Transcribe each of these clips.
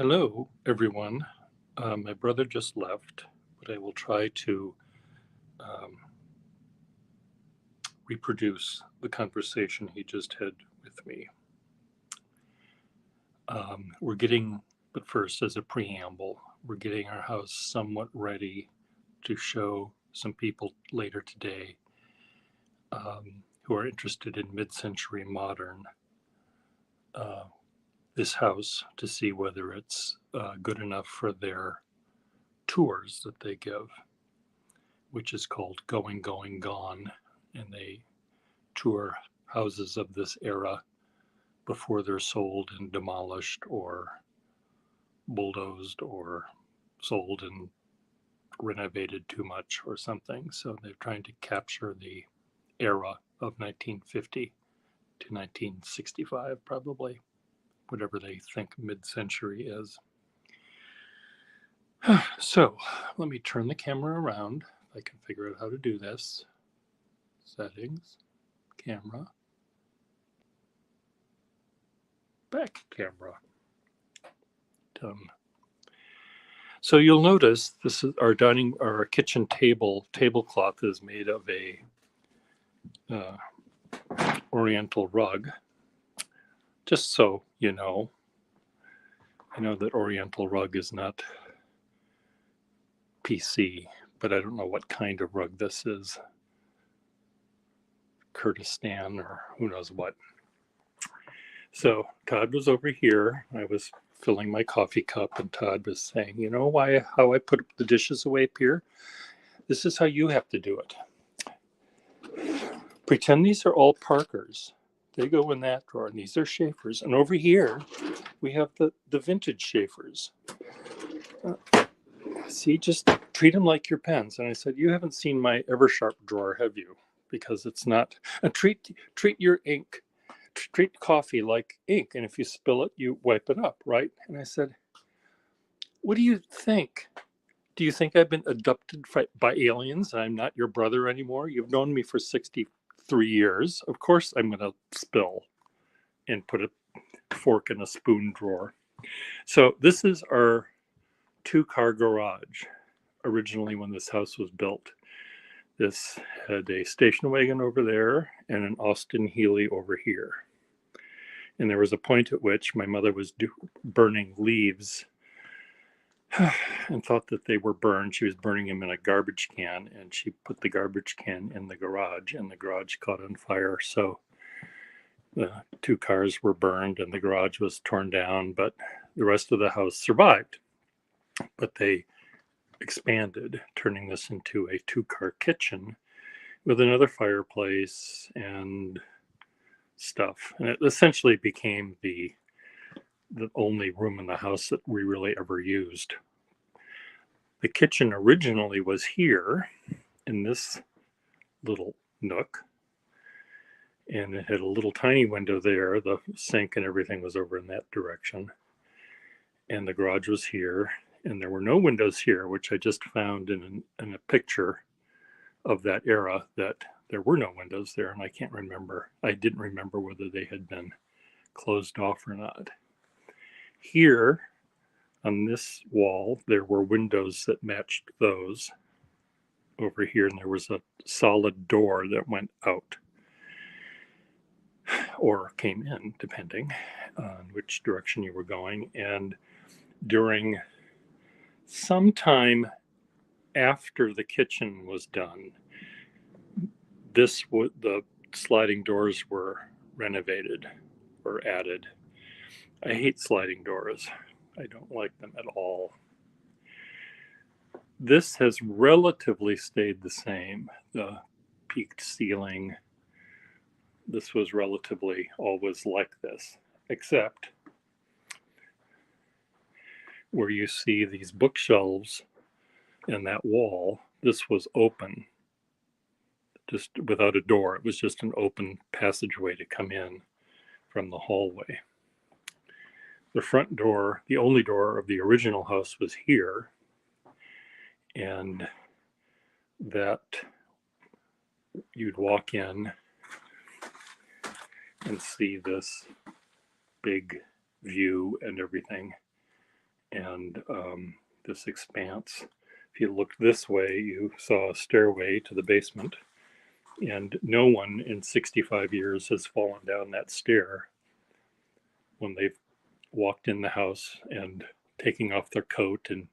Hello, everyone. My brother just left, but I will try to um, reproduce the conversation he just had with me. We're getting, but first, as a preamble, we're getting our house somewhat ready to show some people later today who are interested in mid century modern uh, this house to see whether it's good enough for their tours that they give, which is called Going, Going, Gone. And they tour houses of this era before they're sold and demolished or bulldozed or sold and renovated too much or something. So they're trying to capture the era of 1950 to 1965, probably, whatever they think mid century is. So let me turn the camera around. If I can figure out how to do this. Settings, camera, back camera. Done. So you'll notice this is our kitchen tablecloth is made of a uh, Oriental rug. Just so you know, I know that Oriental rug is not PC, but I don't know what kind of rug this is. Kurdistan or who knows what. So Todd was over here. I was filling my coffee cup, and Todd was saying, "You know how I put the dishes away up here? This is how you have to do it. Pretend these are all Parkers. They go in that drawer, and these are Schaefer's. And over here, we have the vintage Schaefer's. See, just treat them like your pens." And I said, "You haven't seen my Eversharp drawer, have you? Because it's not. Treat your ink, treat coffee like ink, and if you spill it, you wipe it up, right?" And I said, "What do you think? Do you think I've been abducted by aliens and I'm not your brother anymore? You've known me for 63 years. Of course I'm going to spill and put a fork in a spoon drawer." So this is our two-car garage originally when this house was built. This had a station wagon over there and an Austin Healey over here. And there was a point at which my mother was burning leaves and thought that they were burned. She was burning them in a garbage can, and she put the garbage can in the garage, and the garage caught on fire. So the two cars were burned and the garage was torn down, but the rest of the house survived. But they expanded, turning this into a two-car kitchen with another fireplace and stuff. And it essentially became the only room in the house that we really ever used. The kitchen originally was here in this little nook, and it had a little tiny window there. The sink and everything was over in that direction, and the garage was here, and there were no windows here, which I just found in a picture of that era, that there were no windows there, and I didn't remember whether they had been closed off or not. Here on this wall there were windows that matched those over here, and there was a solid door that went out or came in, depending on which direction you were going. And during some time after the kitchen was done, the sliding doors were renovated or added. I hate sliding doors. I don't like them at all. This has relatively stayed the same. The peaked ceiling, this was relatively always like this, except where you see these bookshelves in that wall, this was open, just without a door. It was just an open passageway to come in from the hallway. The front door, the only door of the original house, was here, and that you'd walk in and see this big view and everything. and this expanse. If you looked this way, you saw a stairway to the basement, and no one in 65 years has fallen down that stair when they've walked in the house and taking off their coat and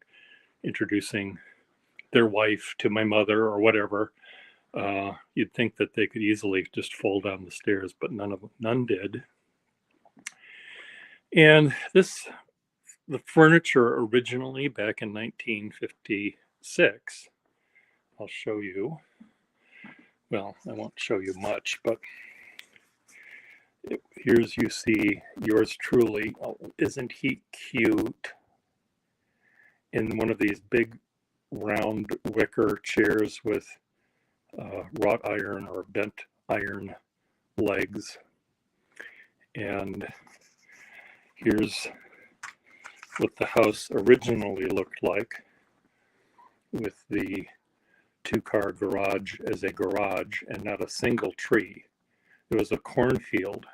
introducing their wife to my mother or whatever. You'd think that they could easily just fall down the stairs, but none did. And the furniture originally back in 1956, I'll show you. Well, I won't show you much, but here's, you see yours truly. Oh, isn't he cute? In one of these big round wicker chairs with wrought iron or bent iron legs. And here's what the house originally looked like, with the two-car garage as a garage and not a single tree. There was a cornfield,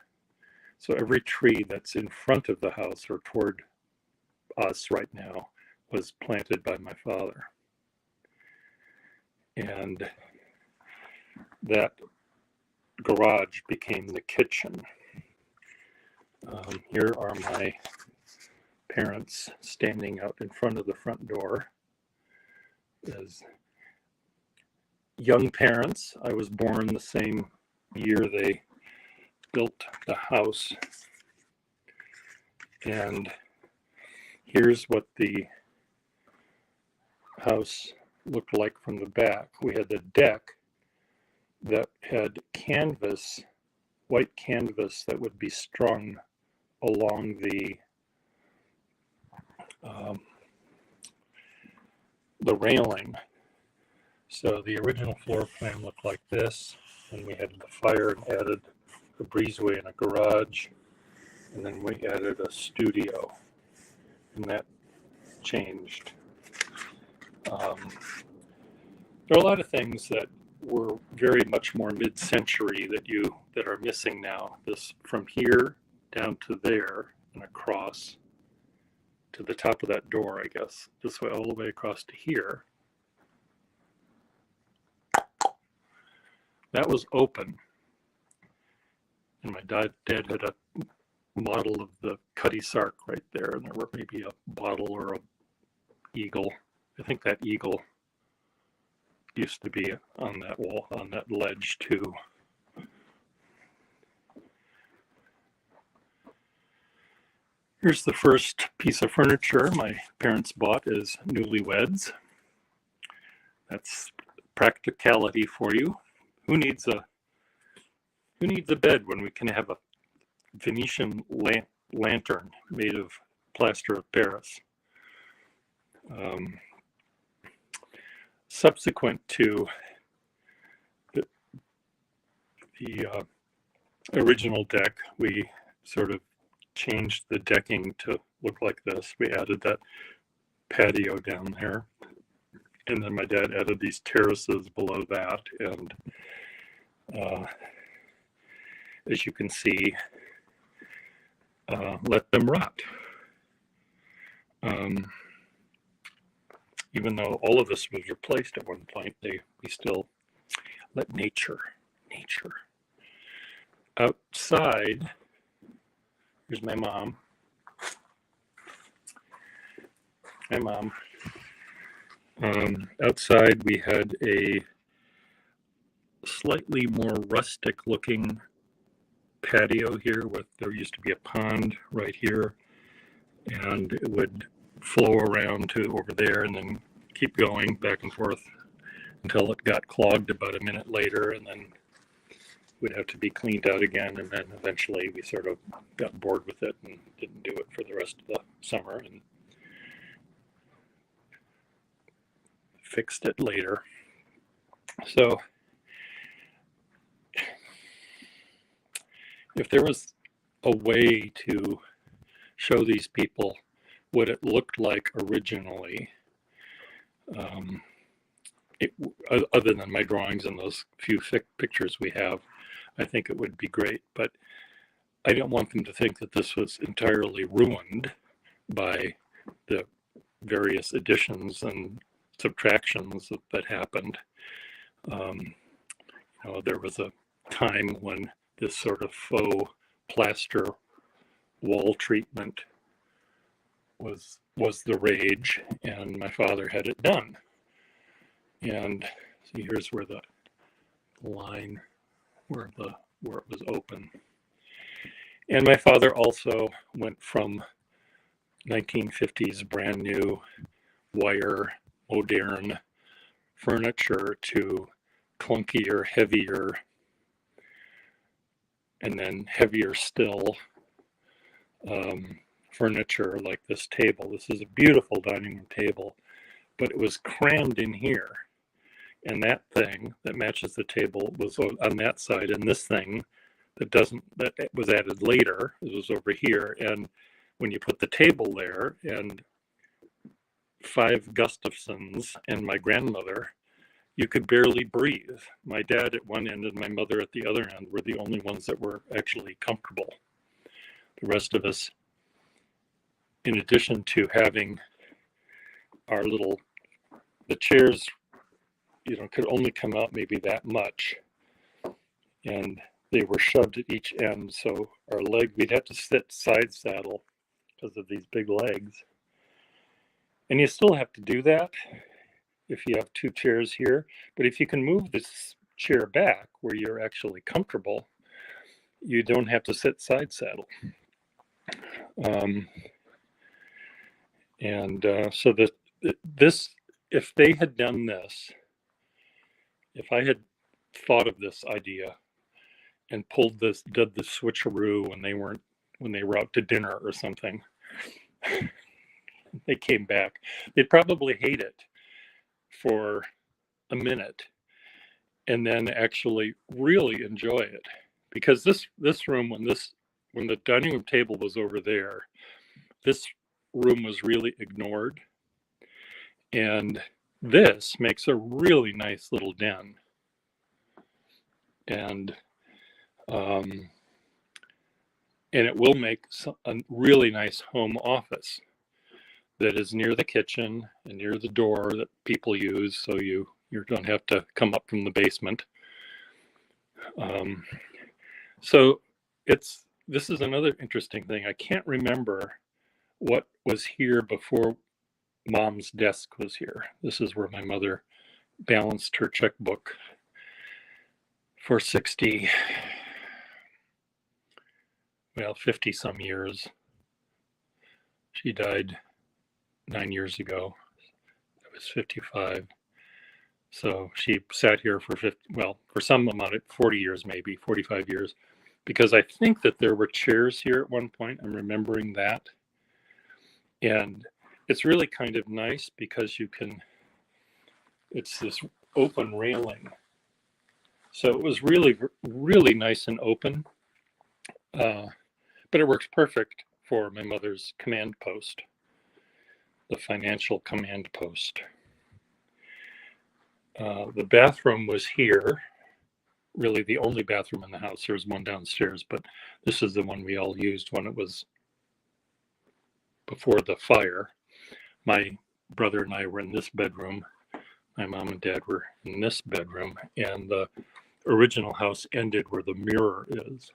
so every tree that's in front of the house or toward us right now was planted by my father. And that garage became the kitchen. Here are my parents standing out in front of the front door as young parents. I was born the same year they built the house. And here's what the house looked like from the back. We had the deck that had canvas, white canvas that would be strung along the railing. So the original floor plan looked like this, and we had the fire and added a breezeway and a garage, and then we added a studio, and that changed. There are a lot of things that were very much more mid-century that are missing now. This from here down to there and across to the top of that door, I guess, this way all the way across to here. That was open. And my dad had a model of the Cutty Sark right there, and there were maybe a bottle or a eagle. I think that eagle used to be on that wall, on that ledge too. Here's the first piece of furniture my parents bought as newlyweds. That's practicality for you. Who needs a bed when we can have a Venetian lantern made of plaster of Paris? Subsequent to the original deck, we sort of changed the decking to look like this. We added that patio down there, and then my dad added these terraces below that, and as you can see, let them rot. Even though all of this was replaced at one point, we still let nature. Outside, here's my mom. Hi, Mom. Outside, we had a slightly more rustic looking patio here. There used to be a pond right here, and it would flow around to over there and then keep going back and forth until it got clogged about a minute later, and then would have to be cleaned out again. And then eventually we sort of got bored with it and didn't do it for the rest of the summer and fixed it later. So if there was a way to show these people what it looked like originally, other than my drawings and those few pictures we have, I think it would be great. But I don't want them to think that this was entirely ruined by the various additions and subtractions that happened. There was a time when this sort of faux plaster wall treatment was the rage, and my father had it done. And see, here's where the line where it was open. And my father also went from 1950s brand new wire modern furniture to clunkier, heavier, and then heavier still furniture like this table. This is a beautiful dining room table, but it was crammed in here. And that thing that matches the table was on that side, and this thing that was added later, it was over here. And when you put the table there, and 5 Gustafsons and my grandmother, you could barely breathe. My dad at one end and my mother at the other end were the only ones that were actually comfortable. The rest of us, in addition to having the chairs, could only come out maybe that much. And they were shoved at each end. So we'd have to sit side saddle because of these big legs. And you still have to do that if you have 2 chairs here. But if you can move this chair back where you're actually comfortable, you don't have to sit side saddle. So if they had done this, if I had thought of this idea and did the switcheroo when they were out to dinner or something, they came back, they'd probably hate it for a minute and then actually really enjoy it. Because this room, when the dining room table was over there, this room was really ignored. And this makes a really nice little den. And it will make a really nice home office that is near the kitchen and near the door that people use, so you don't have to come up from the basement. So this is another interesting thing. I can't remember what was here before Mom's desk was here. This is where my mother balanced her checkbook for 50 some years. She died 9 years ago. I was 55. So she sat here for for some amount of 40 years, maybe 45 years, because I think that there were chairs here at one point. I'm remembering that. And it's really kind of nice because it's this open railing. So it was really, really nice and open. But it works perfect for my mother's command post, the financial command post. The bathroom was here, really the only bathroom in the house. There was one downstairs, but this is the one we all used when it was before the fire. My brother and I were in this bedroom. My mom and dad were in this bedroom, and the original house ended where the mirror is.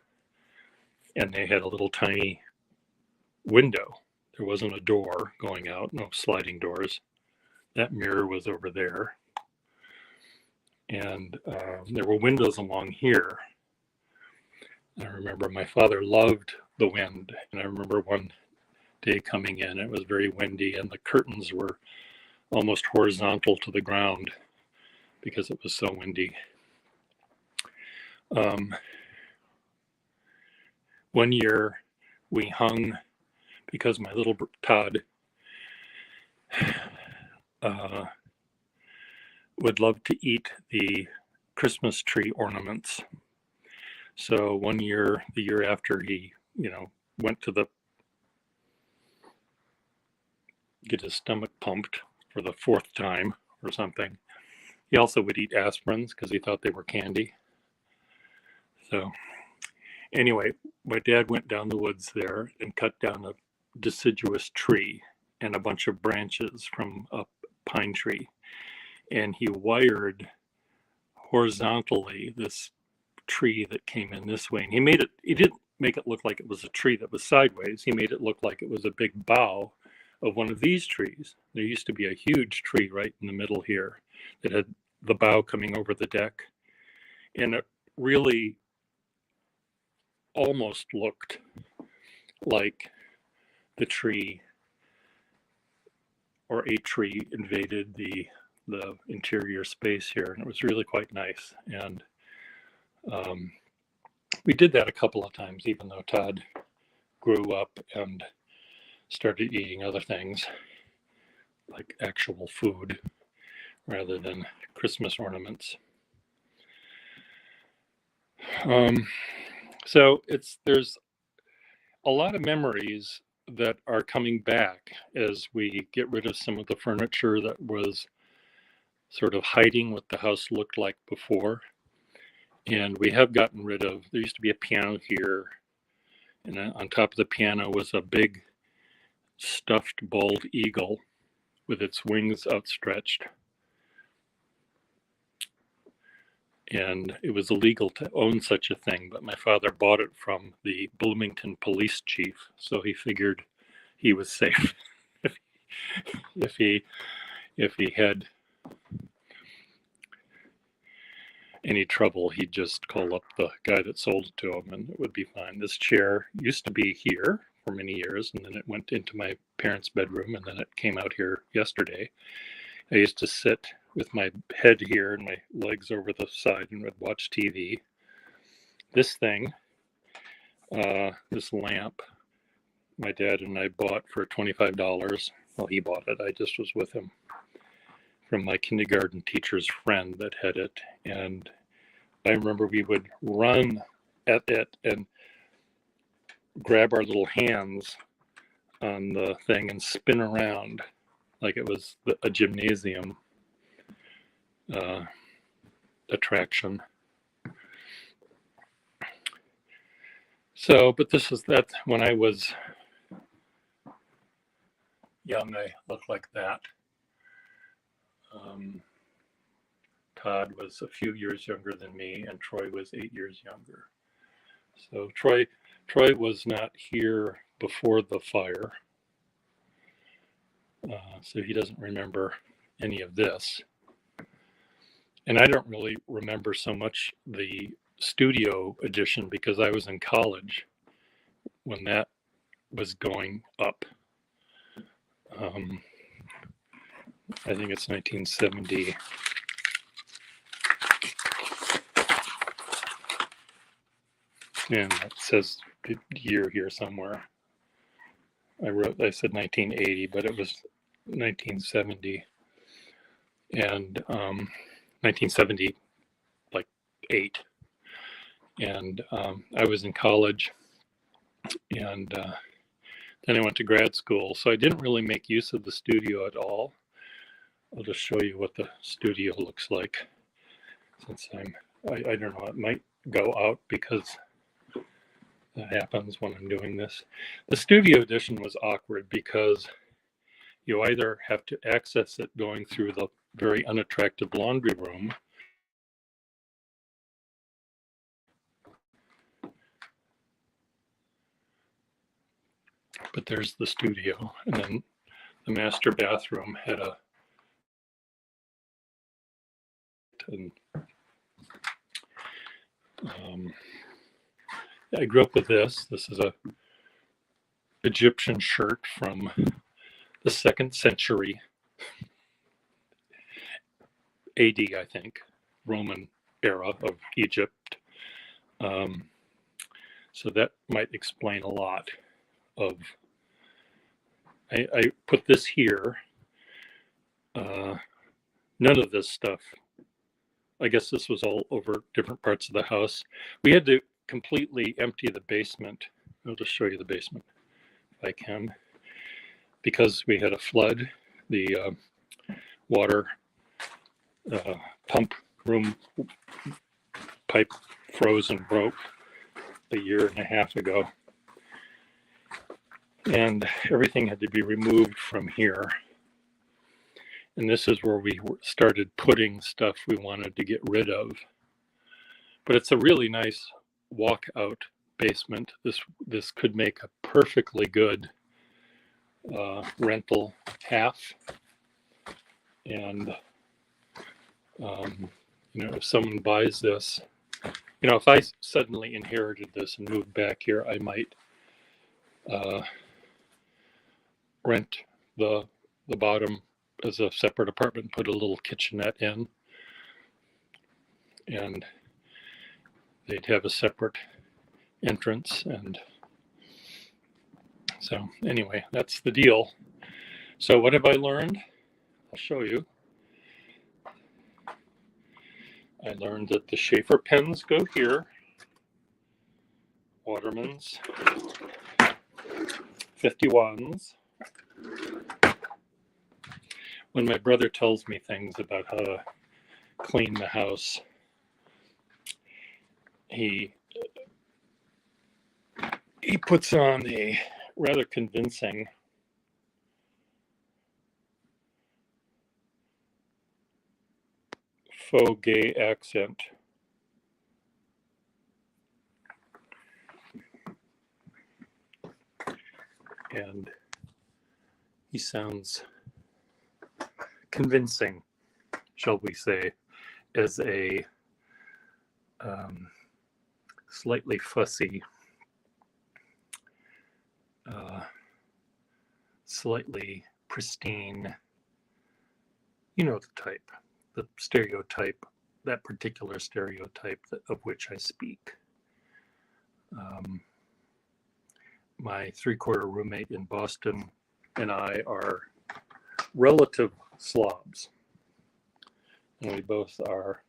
And they had a little tiny window. There wasn't a door going out, no sliding doors. That mirror was over there. And there were windows along here. I remember my father loved the wind. And I remember one day coming in, it was very windy, and the curtains were almost horizontal to the ground because it was so windy. One year we hung, because my little Todd would love to eat the Christmas tree ornaments. So one year, the year after he, went to get his stomach pumped for the 4th time or something, he also would eat aspirins because he thought they were candy. So anyway, my dad went down the woods there and cut down a deciduous tree. and a bunch of branches from a pine tree. And he wired horizontally this tree that came in this way. And he didn't make it look like it was a tree that was sideways. He made it look like it was a big bough of one of these trees. There used to be a huge tree right in the middle here that had the bough coming over the deck. And it really almost looked like the tree or a tree invaded the interior space here. And it was really quite nice. And we did that a couple of times, even though Todd grew up and started eating other things like actual food rather than Christmas ornaments. So there's a lot of memories that are coming back as we get rid of some of the furniture that was sort of hiding what the house looked like before. And we have gotten rid of, there used to be a piano here, and on top of the piano was a big stuffed bald eagle with its wings outstretched. And it was illegal to own such a thing, but my father bought it from the Bloomington police chief, so he figured he was safe. if he had any trouble, he'd just call up the guy that sold it to him and it would be fine. This chair used to be here for many years, and then it went into my parents' bedroom, and then it came out here yesterday. I used to sit with my head here and my legs over the side and would watch TV. This thing, this lamp, my dad and I bought for $25. Well, he bought it. I just was with him, from my kindergarten teacher's friend that had it. And I remember we would run at it and grab our little hands on the thing and spin around like it was a gymnasium attraction. So, but this is that when I was young, I looked like that. Todd was a few years younger than me, and Troy was 8 years younger. So Troy was not here before the fire, so he doesn't remember any of this. And I don't really remember so much the studio edition because I was in college when that was going up. I think it's 1970. And it says year here somewhere. I said 1980, but it was 1970. And 1970, like 8. And I was in college, and then I went to grad school. So I didn't really make use of the studio at all. I'll just show you what the studio looks like, since I don't know, it might go out because that happens when I'm doing this. The studio edition was awkward because you either have to access it going through the very unattractive laundry room, but there's the studio, and then the master bathroom had I grew up with this. This is a Egyptian shirt from the 2nd century AD, I think, Roman era of Egypt. So that might explain a lot of, I put this here. None of this stuff, I guess this was all over different parts of the house. We had to completely empty the basement. I'll just show you the basement if I can. Because we had a flood, the water pump room pipe froze and broke a year and a half ago. and everything had to be removed from here. And this is where we started putting stuff we wanted to get rid of. But it's a really nice walkout basement. This could make a perfectly good rental half. And if someone buys this, if I suddenly inherited this and moved back here, I might rent the bottom as a separate apartment, put a little kitchenette in, and they'd have a separate entrance. And so anyway, that's the deal. So what have I learned? I'll show you. I learned that the Schaefer pens go here, Waterman's 51s. When my brother tells me things about how to clean the house, he puts on a rather convincing faux gay accent. And he sounds convincing, shall we say, as a slightly fussy, slightly pristine, the type, the stereotype, that particular stereotype of which I speak. My 3/4 roommate in Boston and I are relative slobs, and we both are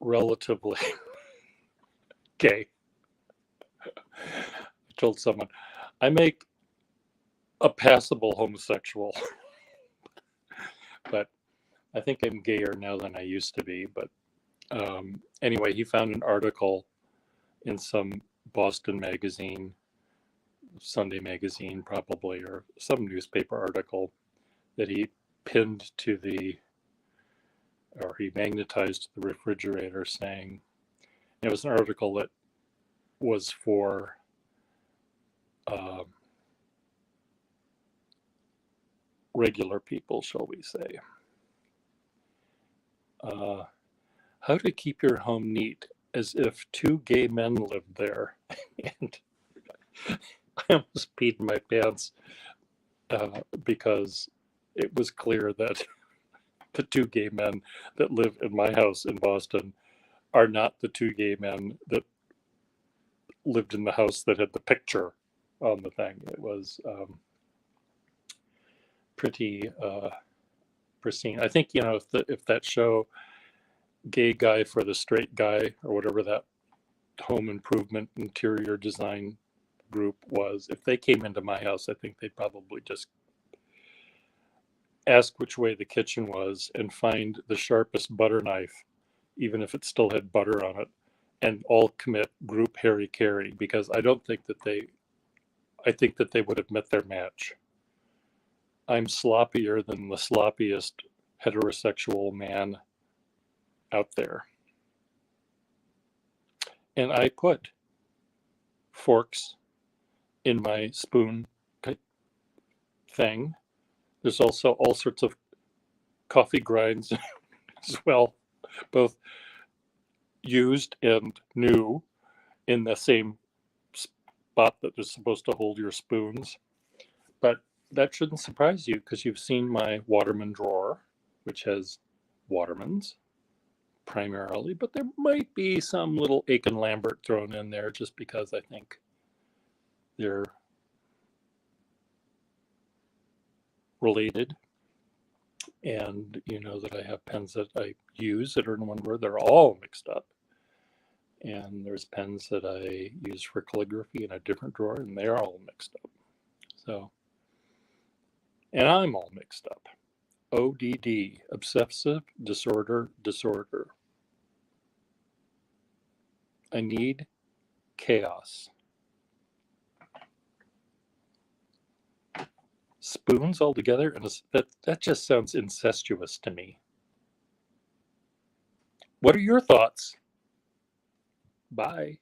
relatively gay. I told someone, I make a passable homosexual, but I think I'm gayer now than I used to be. But anyway, he found an article in some Boston magazine, Sunday magazine probably, or some newspaper article that he pinned to or he magnetized to the refrigerator, saying, it was an article that was for regular people, shall we say. How to keep your home neat as if 2 gay men lived there. And I almost peed my pants because it was clear that the 2 gay men that live in my house in Boston are not the 2 gay men that lived in the house that had the picture on the thing. It was pretty pristine. I think, if that show, Gay Guy for the Straight Guy, or whatever that home improvement interior design group was, if they came into my house, I think they'd probably just ask which way the kitchen was and find the sharpest butter knife, even if it still had butter on it, and all commit group Harry Carey, because I think that they would have met their match. I'm sloppier than the sloppiest heterosexual man out there. And I put forks in my spoon thing. There's also all sorts of coffee grinds as well, both used and new, in the same spot that is supposed to hold your spoons. But that shouldn't surprise you, because you've seen my Waterman drawer, which has Watermans primarily, but there might be some little Aiken Lambert thrown in there just because I think they're related. And that I have pens that I use that are in one word. They're all mixed up. And there's pens that I use for calligraphy in a different drawer, and they're all mixed up. So, and I'm all mixed up. ODD, obsessive disorder. I need chaos. spoons all together, and that just sounds incestuous to me. What are your thoughts? Bye.